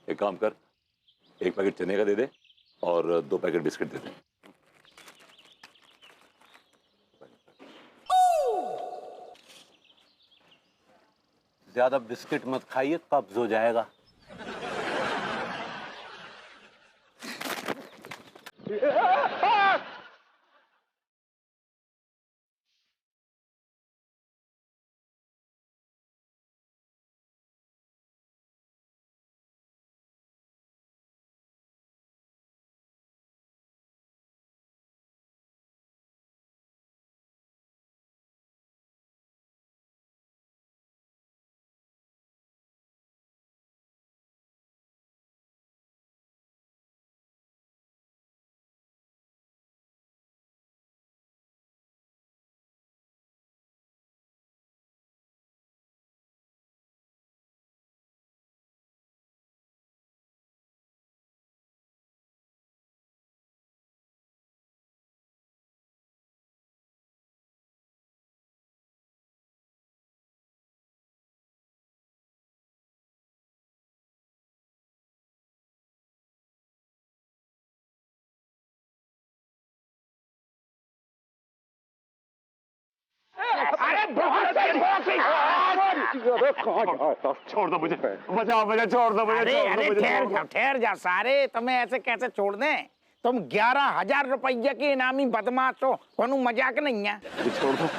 एक काम कर, 1 पैकेट चने का दे दे और 2 पैकेट बिस्किट दे दे। ज्यादा बिस्किट मत खाइए, कब्ज हो जाएगा। अरे बहुत छोड़ दो मुझे, बचाओ मुझे, छोड़ दो मुझे। अरे ठहर जा सारे, तुम्हें ऐसे कैसे छोड़ दें? तुम 11,000 रुपये के इनामी बदमाश हो, कोनो मजाक नहीं है। छोड़ दो,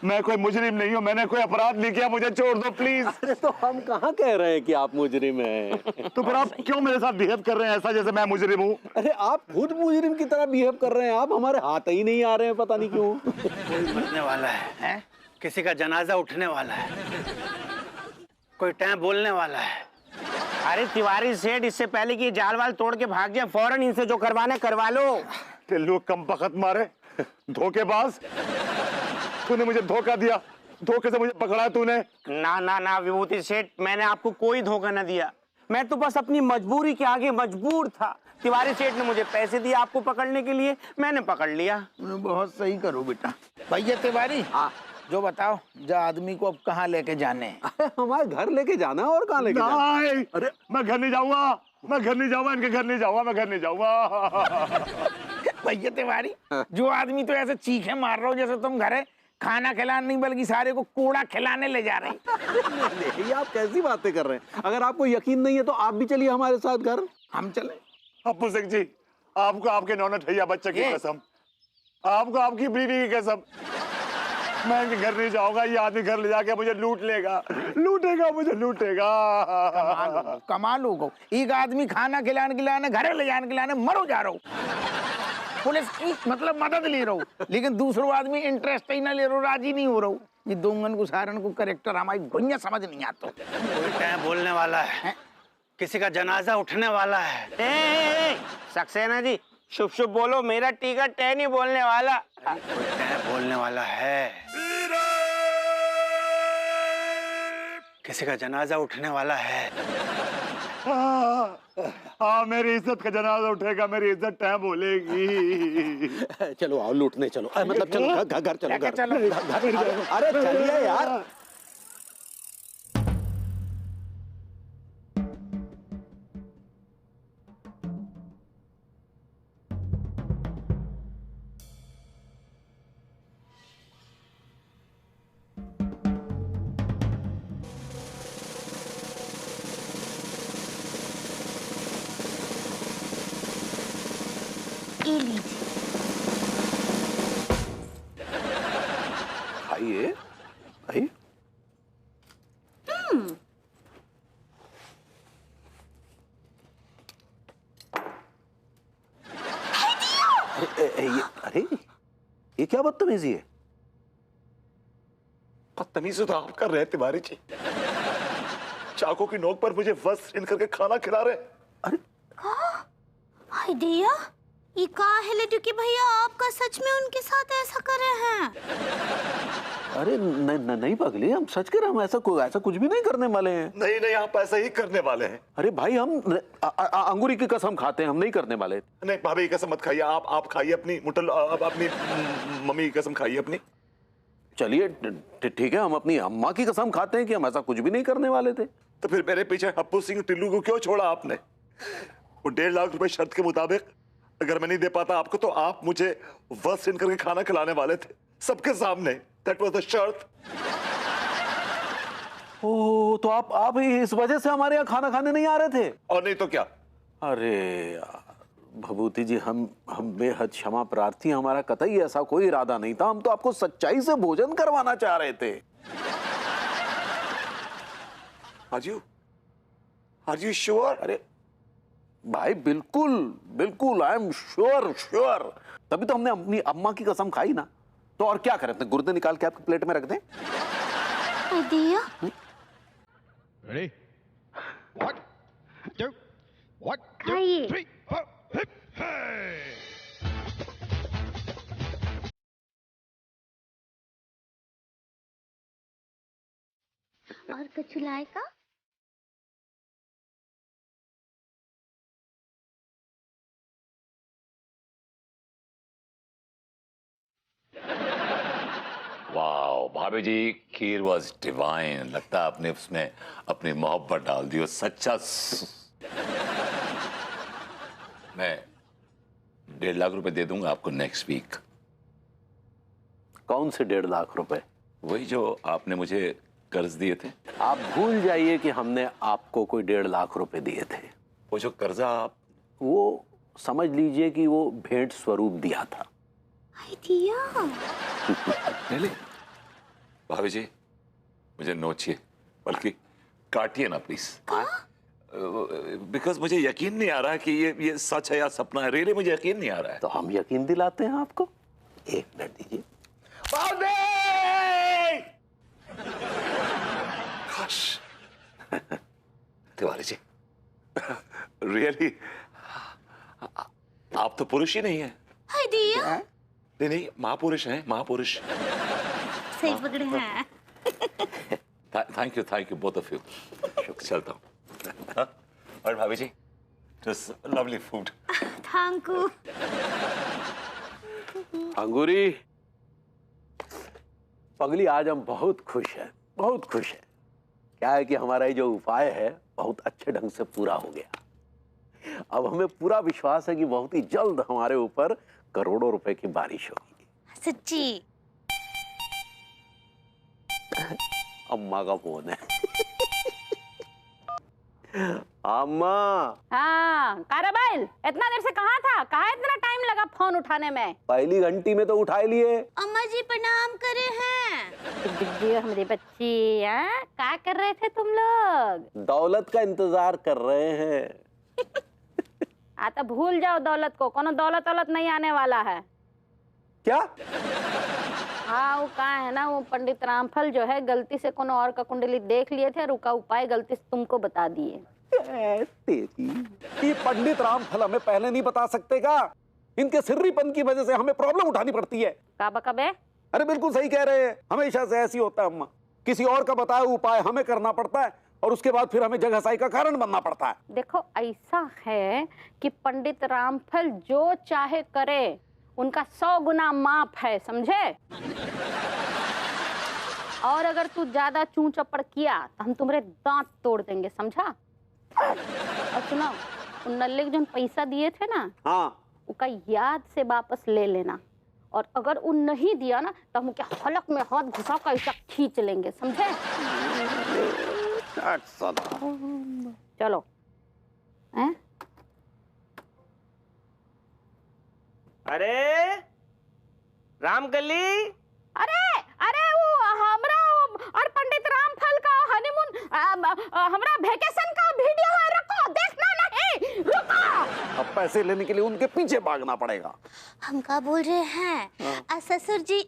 मैं कोई मुजरिम नहीं हूँ, मैंने कोई अपराध नहीं किया, मुझे छोड़ दो प्लीज। अरे तो हम कहाँ कह रहे हैं कि आप मुजरिम हैं? तो फिर आप क्यों मेरे साथ बिहेव कर रहे हैं ऐसा जैसे मैं मुजरिम हूँ? अरे आप खुद मुजरिम की तरह बिहेव कर रहे हैं, आप हमारे हाथ ही नहीं आ रहे हैं, पता नहीं क्यों। कोई मरने वाला है? किसी का जनाजा उठने वाला है, कोई टाइम बोलने वाला है। अरे तिवारी सेठ, इससे पहले कि जाल वाल तोड़ के भाग जाए, फौरन इनसे जो करवाना करवा लो। टिल्लू कम बखत मारे, धोखेबाज, तूने मुझे धोखा दिया, धोखे से मुझे पकड़ा तूने। ना ना ना विभूति सेठ, मैंने आपको कोई धोखा न दिया, मैं तो बस अपनी मजबूरी के आगे मजबूर था। तिवारी सेठ ने मुझे पैसे दिए आपको पकड़ने के लिए, मैंने पकड़ लिया। बहुत सही करो बेटा। भैया तिवारी, जो बताओ, जो आदमी को अब कहाँ लेके जाने? हमारे घर लेके जाना है, और कहाँ लेके जाना? अरे मैं घर नहीं जाऊंगा, मैं घर नहीं जाऊंगा, इनके घर नहीं जाऊंगा, मैं घर नहीं जाऊंगा। भैया तिवारी, जो आदमी तो ऐसे चीखे मार रहे हो जैसे तुम घरे खाना खिलाने नहीं बल्कि सारे को कूड़ा खिलाने ले जा रहे हैं। ये आप कैसी बातें कर रहे हैं? अगर आपको यकीन नहीं है तो आप भी चलिए हमारे साथ घर। हम चले? अप्पू सिंह जी, आपको आपके नौना ठैया बच्चे की कसम, आपको आपकी बीवी की कसम, मैं इनके घर नहीं जाऊंगा। ये आदमी घर ले जाके मुझे लूट लेगा, लूटेगा, मुझे लूटेगा। कमाल हो, एक आदमी खाना खिलाने घरे ले जाने खिलाने मरो जा रहा हूँ, पुलिस की मतलब मदद ले रहा हूँ, लेकिन दूसरों आदमी इंटरेस्ट ही ना ले रहा, राजी नहीं हो रहा हूँ। ये दोंगन को सारन को करेक्टर हमारी भुइयां समझ नहीं आता। कोई टाइम बोलने वाला है, किसी का जनाजा उठने वाला है। सक्सेना जी, शुभ शुभ बोलो, मेरा टीका तय नहीं बोलने वाला। कोई टाइम बोलने वाला है, किसी का जनाजा उठने वाला है। हाँ, मेरी इज्जत का जनाजा उठेगा, मेरी इज्जत टाइम बोलेगी। चलो आओ लूटने चलो, मतलब चलो घर चलो, घर चलो। अरे चलिए यार। खाइए भाई। अरे ये क्या बदतमीजी है? बदतमीजी तो आप कर रहे हैं तिवारी जी, चाकू की नोक पर मुझे वस्त्र छीन करके खाना खिला रहे। अरे आइडिया ये का है लेटू कि भैया आपका सच में उनके साथ ऐसा कर रहे हैं? अरे नहीं पगली, हम सच कर रहे हैं, हम ऐसा कुछ भी नहीं करने वाले हैं। नहीं, आप ऐसा ही करने वाले हैं। अरे भाई, हम अंगूरी की कसम खाते हैं, हम नहीं करने वाले। नहीं भाभी की कसम मत खाइए, आप खाइए अपनी मुटल, अपनी मम्मी की कसम खाइए अपनी। चलिए ठीक है, हम अपनी अम्मा की कसम खाते हैं कि हम ऐसा कुछ भी नहीं करने वाले थे। तो फिर मेरे पीछे हप्पू सिंह टिल्लू को क्यों छोड़ा आपने? वो 1.5 लाख रुपए शर्त के मुताबिक अगर मैं नहीं दे पाता आपको तो आप मुझे वर्स्ट इन करके खाना खिलाने वाले थे सबके सामने। दैट वाज द शर्त। ओ, तो आप ही इस वजह से हमारे यहाँ खाना खाने नहीं आ रहे थे? और नहीं तो क्या? अरे यार भभूति जी, हम बेहद क्षमा प्रार्थी, हमारा कतई ऐसा कोई इरादा नहीं था। हम तो आपको सच्चाई से भोजन करवाना चाह रहे थे। Are you sure? अरे भाई बिल्कुल बिल्कुल, आई एम श्योर। तभी तो हमने अपनी अम्मा की कसम खाई ना। तो और क्या करें, अपने गुर्दे निकाल के आपकी प्लेट में रख दें? आइडिया। Ready? 1, 2, 1, 2, खाइए। 3, 4, hip, hey! और कुछ लाएगा? वाह भाभी जी, खीर वॉज डिवाइन। लगता है आपने उसमें अपनी मोहब्बत डाल दी हो। सच्चा मैं 1.5 लाख रुपए दे दूंगा आपको नेक्स्ट वीक। कौन से 1.5 लाख रुपए? वही जो आपने मुझे कर्ज दिए थे। आप भूल जाइए कि हमने आपको कोई 1.5 लाख रुपए दिए थे। वो जो कर्जा आप, वो समझ लीजिए कि वो भेंट स्वरूप दिया था। आइडिया। ले भाभी जी, मुझे नोचिए, बल्कि काटिए ना प्लीज। बिकॉज मुझे यकीन नहीं आ रहा कि ये सच है या सपना है। रियली मुझे यकीन नहीं आ रहा है। तो हम यकीन दिलाते हैं आपको। 1 मिनट दीजिए। तिवारी जी, रियली आप तो पुरुष ही नहीं है। आइडिया। नहीं, महापुरुष हैं, महापुरुष। सही पकड़े हैं। Thank you both of you. चलता हूँ। और भाभी जी, just lovely food. Thank you. Angoori पगली, आज हम बहुत खुश हैं, बहुत खुश हैं। क्या है कि हमारा ये जो उपाय है बहुत अच्छे ढंग से पूरा हो गया। अब हमें पूरा विश्वास है कि बहुत ही जल्द हमारे ऊपर करोड़ों रुपए की बारिश होगी। सच्ची? अम्मा का फोन है। अम्मा। हाँ काराबाइल, इतना देर से कहाँ था? कहाँ इतना टाइम लगा फोन उठाने में? पहली घंटी में तो उठा लिए। अम्मा जी प्रणाम करे हैं। दिग्दियो हमारी बच्ची, हैं? क्या कर रहे थे तुम लोग? दौलत का इंतजार कर रहे हैं। तो भूल जाओ दौलत को, कोनो दौलत नहीं आने वाला है। क्या? हाँ वो कहा है ना, वो पंडित रामफल जो है गलती से कोनो और का कुंडली देख लिए थे और उसका उपाय गलती से तुमको बता दिए। ये पंडित रामफल हमें पहले नहीं बता सकते का? इनके सिर्रीपन की वजह से हमें प्रॉब्लम उठानी पड़ती है। कबे? अरे बिल्कुल सही कह रहे हैं, हमेशा से ऐसी होता है अम्मा। किसी और का बताया उपाय हमें करना पड़ता है और उसके बाद फिर हमें जगहसाई का कारण बनना पड़ता है। देखो ऐसा है कि पंडित रामफल जो चाहे करे, उनका 100 गुना माफ है, समझे? और अगर तू ज्यादा चूं चपड़ किया तो हम तुम्हारे दांत तोड़ देंगे, समझा? और सुनो, उन नल्ले को जो पैसा दिए थे ना, हाँ, उसका याद से वापस ले लेना। और अगर उन नहीं दिया ना तो हम क्या हलक में हाथ घुसा कर ऐसा खींच लेंगे, समझे? चलो। हैं? अरे रामकली, अरे वो हमरा और पंडित रामफल का हनीमून, हमरा वेकेशन का वीडियो है, रुको, देखना नहीं, रुको। अब पैसे लेने के लिए उनके पीछे भागना पड़ेगा। हम क्या बोल रहे हैं? ससुर जी,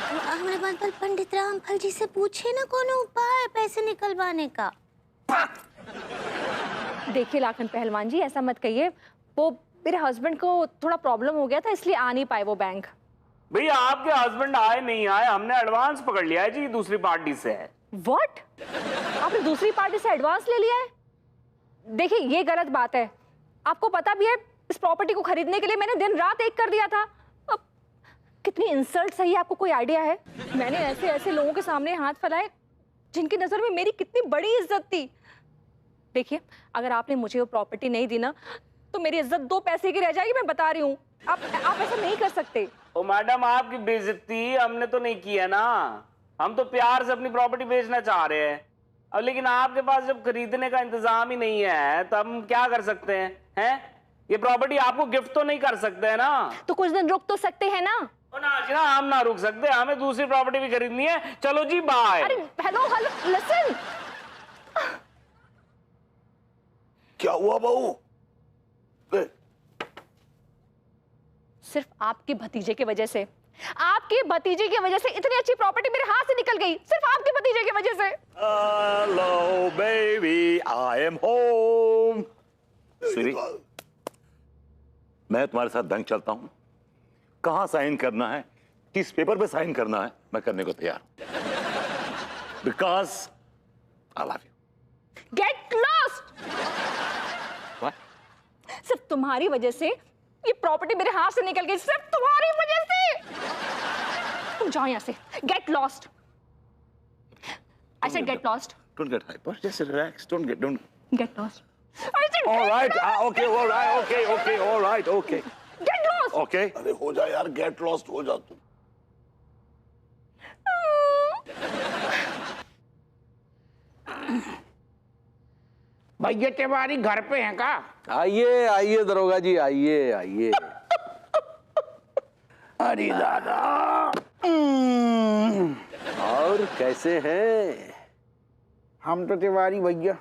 हमारे पंडित रामफल जी से पूछे ना कौन उपाय पैसे निकलवाने का। देखिए लाखन पहलवान जी, ऐसा मत कहिए। वो मेरे हस्बैंड को थोड़ा प्रॉब्लम हो गया था, इसलिए आ नहीं पाए वो बैंक। भैया आपके हस्बैंड आए नहीं आए, हमने एडवांस पकड़ लिया है जी दूसरी पार्टी से। व्हाट? आपने दूसरी पार्टी से एडवांस ले लिया है? देखिए ये गलत बात है। आपको पता भी है इस प्रॉपर्टी को खरीदने के लिए मैंने दिन रात एक कर दिया था। अब कितनी इंसल्ट सही है, आपको कोई आइडिया है? मैंने ऐसे ऐसे लोगों के सामने हाथ फैलाए, जिनकी नजर में मेरी कितनी बड़ी इज्जत थी। देखिए, अगर आपने मुझे वो प्रॉपर्टी नहीं दी ना तो मेरी इज्जत 2 पैसे की रह जाएगी, मैं बता रही हूँ। आप ऐसा नहीं कर सकते। ओ मैडम, आपकी बेइज्जती हमने तो नहीं की है ना, हम तो प्यार से अपनी प्रॉपर्टी बेचना चाह रहे हैं। अब लेकिन आपके पास जब खरीदने का इंतजाम ही नहीं है तो हम क्या कर सकते हैं? हैं? ये प्रॉपर्टी आपको गिफ्ट तो नहीं कर सकते हैं ना। तो कुछ दिन रुक तो सकते हैं ना। ना जी ना, हम ना रुक सकते, हमें दूसरी प्रॉपर्टी भी खरीदनी है। चलो जी, बाय। अरे हेलो हेलो, लिसन। क्या हुआ बहू? सिर्फ आपके भतीजे की वजह से, आपके भतीजे की वजह से इतनी अच्छी प्रॉपर्टी मेरे हाथ से निकल गई, सिर्फ आपके भतीजे की वजह से। Hello baby, I am home. Siri, मैं तुम्हारे साथ दंग चलता हूं। कहां साइन करना है, किस पेपर पे साइन करना है, मैं करने को तैयार हूं। Because I love you. Get lost. सिर्फ तुम्हारी वजह से ये प्रॉपर्टी मेरे हाथ से निकल गई, सिर्फ तुम्हारी वजह से। तुम जाओ यहाँ से। Get lost. I said get lost. Don't get hyper, just relax. Don't. Get lost. I said All get right, lost. okay, all right, okay, all right, okay. Get lost. Okay. अरे हो जा यार, गेट लॉस्ट हो जा तू। भैया तिवारी घर पे हैं का? आइए आइए दरोगा जी, आइए आइए। अरे दादा। और कैसे हैं? हम तो तिवारी भैया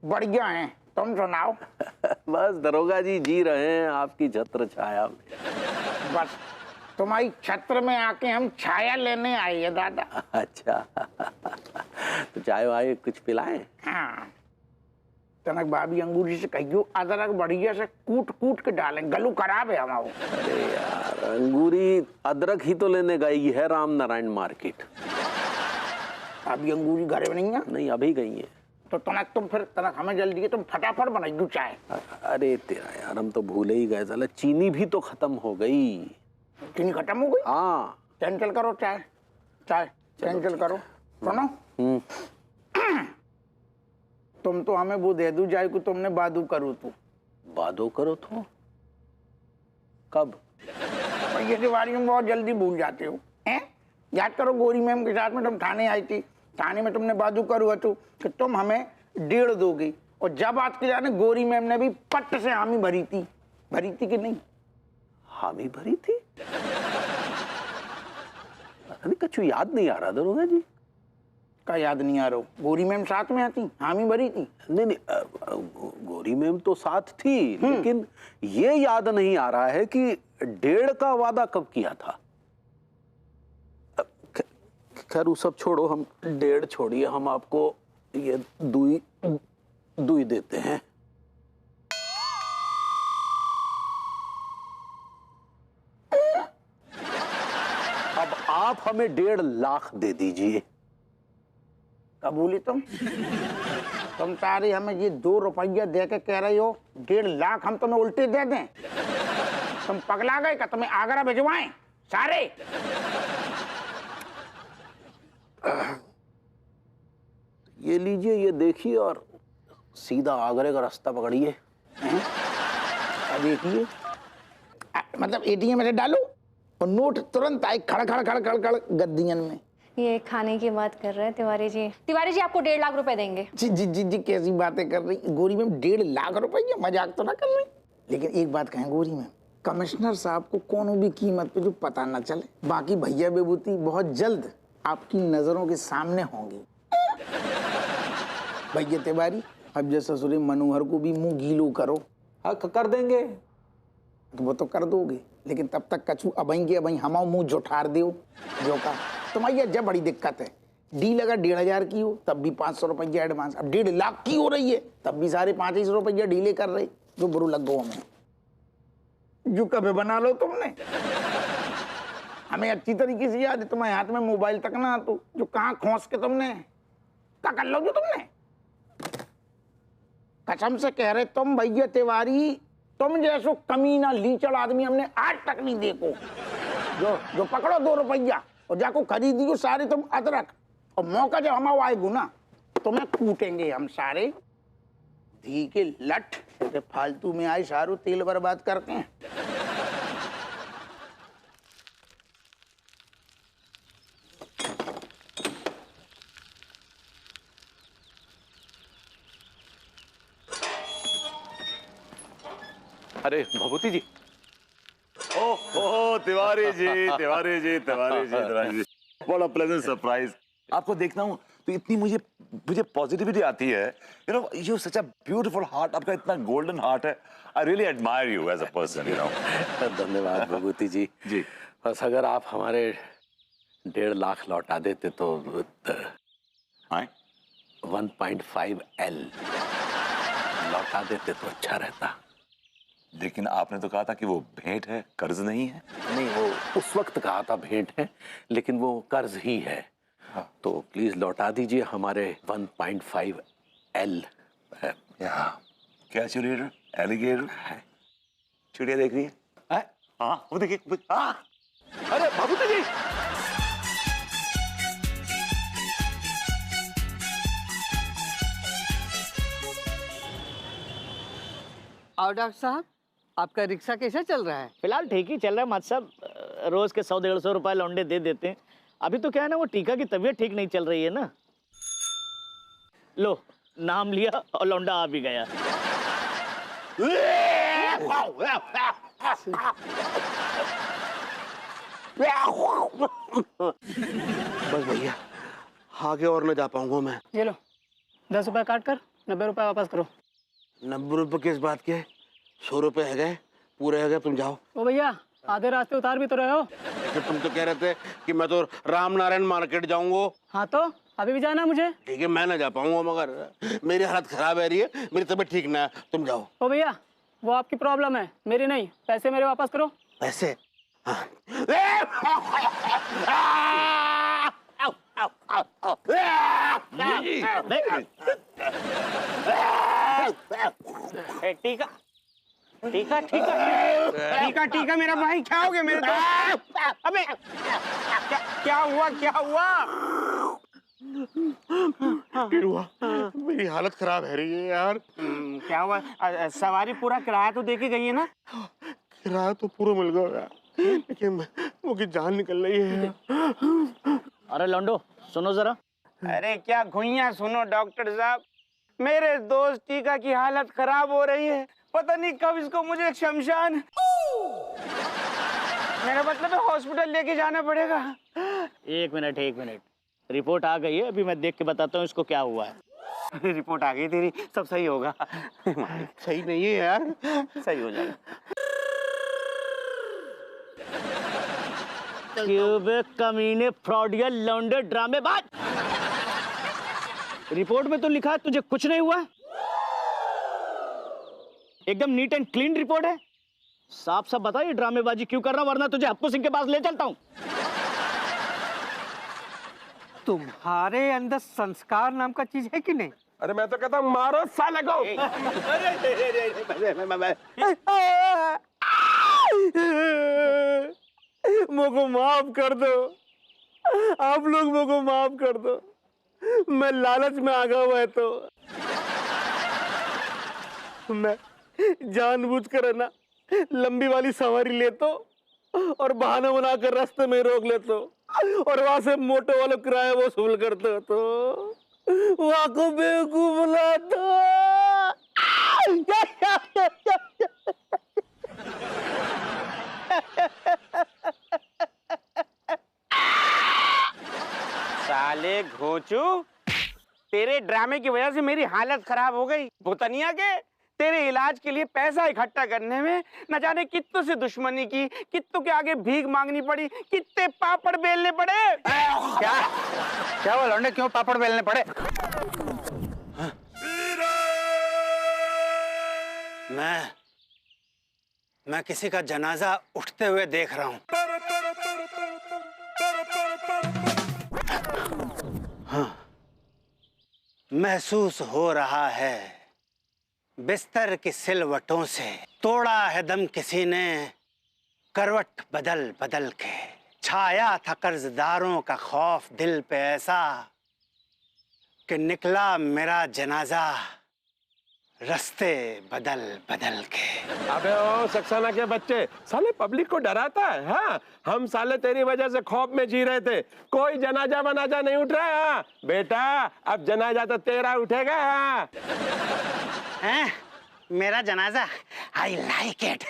बढ़िया हैं, तुम सुनाओ। बस दरोगा जी जी रहे हैं आपकी छत्र छाया में। बस तुम्हारी छत्र में आके हम छाया लेने आए हैं दादा। अच्छा, तो चाय वाय कुछ पिलाएं? हाँ, तनक भाभी अंगूरी से कहियो अदरक बढ़िया से कूट कूट के डालें, गलू खराब है हमारा। अरे यार, अंगूरी अदरक ही तो लेने गई है राम नारायण मार्केट। अभी अंगूरी घर में नहीं है? नहीं, अभी गई है। तो तनक तुम फिर तनक हमें जल्दी है, तुम फटाफट बनाई दो चाय। अरे तेरा यार, हम तो भूले ही गए, साला चीनी भी तो खत्म हो गई। चीनी खत्म हो गई? हाँ। कैंसिल करो चाय, चाय कैंसिल करो। सुनो, तुम तो हमें वो दे दो जाए को तुमने बादू करो तो। बादो करो तो कब? ये तिवारी में बहुत जल्दी भूल जाते हो हैं? याद करो, गोरी मैम के साथ में तुम थाने आई थी, थाने में तुमने बादू करो तो कि तुम हमें 1.5 दोगी, और जब आज के जाने गोरी मैम ने भी पट्ट से हामी भरी थी कि नहीं? हामी भरी थी? अरे कछु याद नहीं आ रहा दरोगा जी। का याद नहीं आ रहा? गोरी मैम साथ में आती, हामी भरी थी? नहीं, गोरी मैम तो साथ थी, लेकिन ये याद नहीं आ रहा है कि 1.5 का वादा कब किया था। खैर वो सब छोड़ो, हम 1.5 छोड़िए, हम आपको ये दुई देते हैं। अब आप हमें 1.5 लाख दे दीजिए। कबूली तुम सारे हमें ये 2 रुपया दे के कह रही हो 1.5 लाख हम तुम्हें उल्टे दे दें? तुम पगला गए का? तुम्हें आगरा भिजवाएं सारे? ये लीजिए, ये देखिए और सीधा आगरे का रास्ता पकड़िए। देखिए, मतलब एटीएम में डालो और नोट तुरंत आए खड़ खड़ खड़ खड़ खड़ गद्दियन में। ये खाने की बात कर रहे हैं तिवारी जी। तिवारी जी आपको 1.5 लाख रुपए देंगे। जी जी जी जी, कैसी बातें कर रही गोरी मैम? 1.5 लाख रुपए? मजाक तो ना कर रही? लेकिन एक बात कहें गोरी मैम, कमिश्नर साहब को कोनो भी कीमत पे जो पता न चले। बाकी भैया विभूति बहुत जल्द आपकी नजरों के सामने होंगी। भैया तिवारी, अब जैसा ससुरे मनोहर को भी मुंह गीलो करो। हाँ, कर देंगे। तो वो तो कर दोगे, लेकिन तब तक कछु अबई हमाओ मुंह जुठार दो जो का। तुम्हारी जब बड़ी दिक्कत है, डील अगर 1.5 की हो तब भी 500 रुपया एडवांस, अब 1.5 लाख की हो रही है तब भी सारे 500 रुपया डीले कर रहे, जो बुरू लग गो हमें। जो कभी बना लो तुमने, हमें अच्छी तरीके से याद है, तुम्हारे हाथ में मोबाइल तक ना तो जो कहाँ खोस के तुमने क्या कर लो जो तुमने। कसम से कह रहे तुम भैया तिवारी, तुम जैसो कमीना लीचड़ आदमी हमने आज तक नहीं देखो। जो पकड़ो 2 रुपया और जाको खरीदियो सारे तुम अदरक और मौका जब हम आएगू ना तो मैं कूटेंगे हम सारे धी के लठ जैसे फालतू में आए सारू तेल बर्बाद करते हैं। अरे Bhabhuti ji. Oh Tiwari ji, Tiwari ji, Tiwari ji, Tiwari ji, what a pleasant surprise. आपको देखता हूँ तो इतनी मुझे पॉजिटिविटी आती है। You know you such a beautiful heart, आपका इतना गोल्डन हार्ट है। I really admire you as a person, you know. धन्यवाद भभूति जी। जी बस अगर आप हमारे 1.5 लाख लौटा देते तो 1.5 L लौटा देते तो अच्छा रहता। लेकिन आपने तो कहा था कि वो भेंट है, कर्ज नहीं है। नहीं, वो उस वक्त कहा था भेंट है, लेकिन वो कर्ज ही है। हाँ। तो प्लीज लौटा दीजिए हमारे 1.5 L। क्या चुड़ैल, एलिगेटर है? चिड़िया देख रही है? हाँ वो देखिए। हाँ अरे भभूति जी। और डॉक्टर साहब आपका रिक्शा कैसा चल रहा है? फिलहाल ठीक ही चल रहा है मत साहब, रोज के 100-150 रुपए लौंडे दे देते हैं। अभी तो क्या है ना, वो टीका की तबीयत ठीक नहीं चल रही है ना। लो नाम लिया और लौंडा आ भी गया। बस भैया आगे और न जा पाऊंगा मैं। ये लो 10 रुपए काट कर 90 रुपए वापस करो। 90 रुपए किस बात के? 100 रुपए है गए, पूरे है गए, तुम जाओ। ओ भैया आधे रास्ते उतार भी तो रहे हो। कि तुम तो कह रहे थे कि मैं तो राम नारायण मार्केट जाऊंगा। हाँ तो अभी भी जाना मुझे। ठीक है मैं ना जा पाऊंगा, मगर मेरी हालत खराब है रही है, मेरी तबीयत ठीक ना है, तुम जाओ। ओ भैया वो आपकी प्रॉब्लम है, मेरी नहीं। पैसे मेरे वापस करो। पैसे? हाँ। टीका टीका टीका टीका टीका मेरा भाई, क्या हो गया मेरे दोस्त? अबे क्या हुआ, क्या हुआ? मेरी हालत खराब है रही है यार। क्या हुआ? सवारी पूरा किराया तो देके गई है ना? किराया तो पूरा मिल गया, लेकिन वो की जान निकल रही है। अरे लौंडो सुनो जरा। अरे क्या घुइयां सुनो डॉक्टर साहब, मेरे दोस्त टीका की हालत खराब हो रही है। पता नहीं कब इसको मुझे शमशान, मेरा मतलब है हॉस्पिटल लेके जाना पड़ेगा। एक मिनट, रिपोर्ट आ गई है, अभी मैं देख के बताता हूँ इसको क्या हुआ है। रिपोर्ट आ गई तेरी, सब सही होगा। सही नहीं है यार, सही हो जाएगा। क्यूबिक कमीने, फ्रॉडियल, लौंडे, ड्रामेबाज। रिपोर्ट में तो लिखा है तुझे कुछ नहीं हुआ। एकदम नीट एंड क्लीन रिपोर्ट है। साफ साफ बता ये ड्रामेबाजी क्यों कर रहा, वरना तुझे हप्पू सिंह के पास ले चलता हूं। तुम्हारे अंदर संस्कार नाम का चीज है कि नहीं? अरे मैं तो कहता हूँ मारो साले को। मुझको माफ कर दो, आप लोग मुझको माफ कर दो। मैं लालच में आ गया हुआ है, तो मैं जानबूझकर है ना लंबी वाली सवारी लेता और बहाना बनाकर रास्ते में रोक लेता और वहां से मोटे वाले किराया वसूल करते, तो वहां को बेवकूफ बुलाता। साले घोचू, तेरे ड्रामे की वजह से मेरी हालत खराब हो गई। भूतनिया के तेरे इलाज के लिए पैसा इकट्ठा करने में न जाने कित्तों से दुश्मनी की, कित्तों के आगे भीख मांगनी पड़ी, कितने पापड़ बेलने पड़े। क्या हुआ लौंडे, क्यों पापड़ बेलने पड़े? मैं किसी का जनाजा उठते हुए देख रहा हूं। हाँ, महसूस हो रहा है बिस्तर की सिलवटों से तोड़ा है दम किसी ने, करवट बदल बदल के। छाया था कर्जदारों का खौफ दिल पे ऐसा, कि निकला मेरा जनाजा रास्ते बदल बदल के। अबे ओ सक्सेना के बच्चे, साले पब्लिक को डराता है। हाँ, हम साले तेरी वजह से खौफ में जी रहे थे। कोई जनाजा वनाजा नहीं उठ रहा है। हाँ बेटा, अब जनाजा तो तेरा उठेगा। हाँ हैं? मेरा जनाजा? I like it.